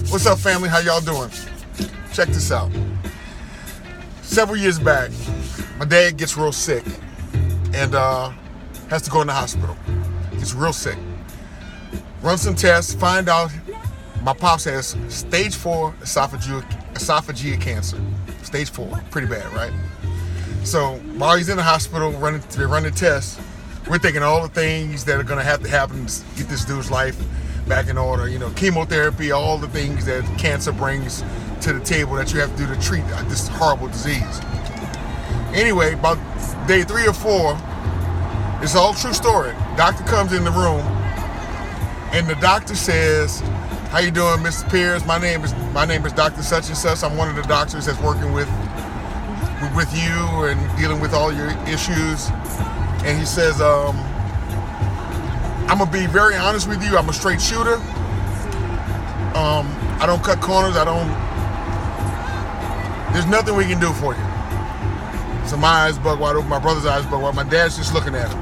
What's up, family? How y'all doing? Check this out. Several years back, my dad gets real sick and has to go in the hospital. Gets real sick. Run some tests, find out my pops has stage 4 esophageal cancer. Stage 4, pretty bad, right? So while he's in the hospital running tests, we're thinking all the things that are going to have to happen to get this dude's life back in order. You know, chemotherapy, all the things that cancer brings to the table that you have to do to treat this horrible disease. Anyway, about day 3 or 4, it's all true story. Doctor comes in the room, and the doctor says, "How you doing, Mr. Pierce? My name is Dr. Such and Such. I'm one of the doctors that's working with you and dealing with all your issues." And he says, "I'm gonna be very honest with you. I'm a straight shooter. I don't cut corners. There's nothing we can do for you." So my eyes bug wide open, my brother's eyes bug wide. My dad's just looking at him.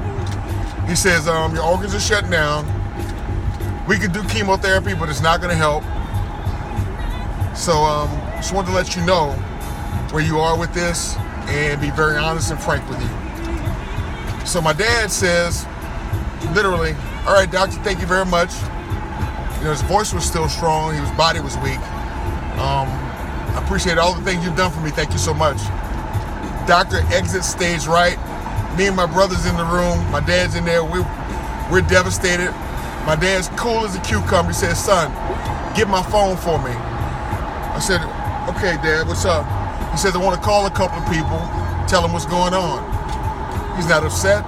He says, "Your organs are shutting down. We could do chemotherapy, but it's not gonna help. So just wanted to let you know where you are with this and be very honest and frank with you." So my dad says, literally, "All right, doctor, thank you very much." You know, his voice was still strong, his body was weak. "I appreciate all the things you've done for me. Thank you so much." Doctor exits stage right. Me and my brother's in the room. My dad's in there. We're devastated. My dad's cool as a cucumber. He says, "Son, get my phone for me." I said, "Okay, Dad, what's up?" He says, "I want to call a couple of people, tell them what's going on." He's not upset.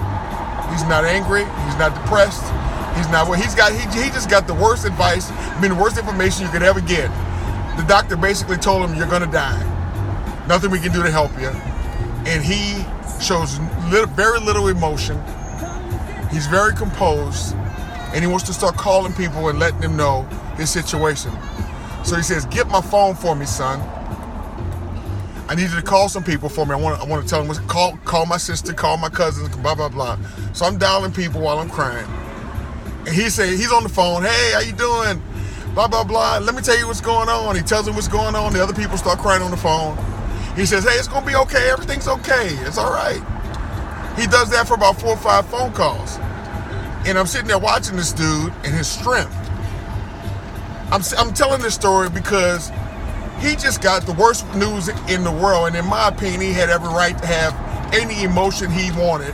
He's not angry. He's not depressed. He just got the worst advice, the worst information you could ever get. The doctor basically told him, "You're going to die. Nothing we can do to help you." And he shows very little emotion. He's very composed. And he wants to start calling people and letting them know his situation. So he says, "Get my phone for me, son. I need you to call some people for me. I want to tell them, call my sister, call my cousins, blah, blah, blah." So I'm dialing people while I'm crying. And he's on the phone, "Hey, how you doing? Blah, blah, blah. Let me tell you what's going on." He tells them what's going on. The other people start crying on the phone. He says, "Hey, it's going to be okay. Everything's okay. It's all right." He does that for about 4 or 5 phone calls. And I'm sitting there watching this dude and his strength. I'm telling this story because he just got the worst news in the world. And in my opinion, he had every right to have any emotion he wanted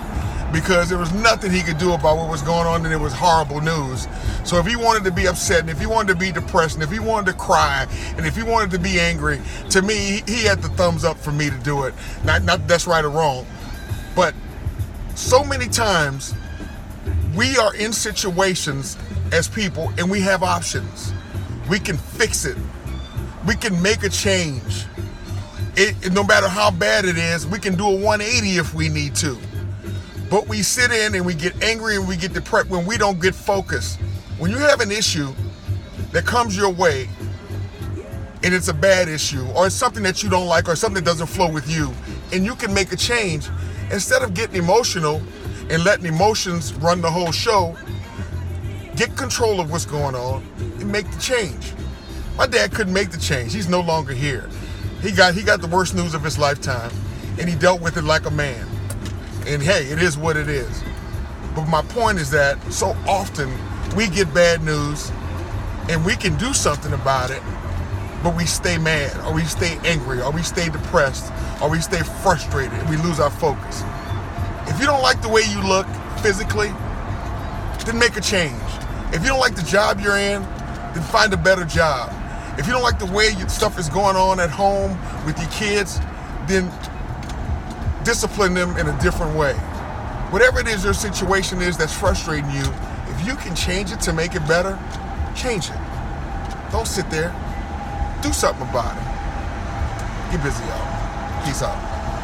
because there was nothing he could do about what was going on, and it was horrible news. So if he wanted to be upset, and if he wanted to be depressed, and if he wanted to cry, and if he wanted to be angry, to me, he had the thumbs up for me to do it. Not that that's right or wrong. But so many times, we are in situations as people and we have options. We can fix it. We can make a change. No matter how bad it is, we can do a 180 if we need to. But we sit in and we get angry and we get depressed when we don't get focused. When you have an issue that comes your way and it's a bad issue or it's something that you don't like or something that doesn't flow with you and you can make a change, instead of getting emotional and letting emotions run the whole show, get control of what's going on and make the change. My dad couldn't make the change. He's no longer here. He got the worst news of his lifetime, and he dealt with it like a man. And hey, it is what it is. But my point is that so often we get bad news and we can do something about it, but we stay mad or we stay angry or we stay depressed or we stay frustrated and we lose our focus. If you don't like the way you look physically, then make a change. If you don't like the job you're in, then find a better job. If you don't like the way your stuff is going on at home with your kids, then discipline them in a different way. Whatever it is your situation is that's frustrating you, if you can change it to make it better, change it. Don't sit there. Do something about it. Get busy, y'all. Peace out.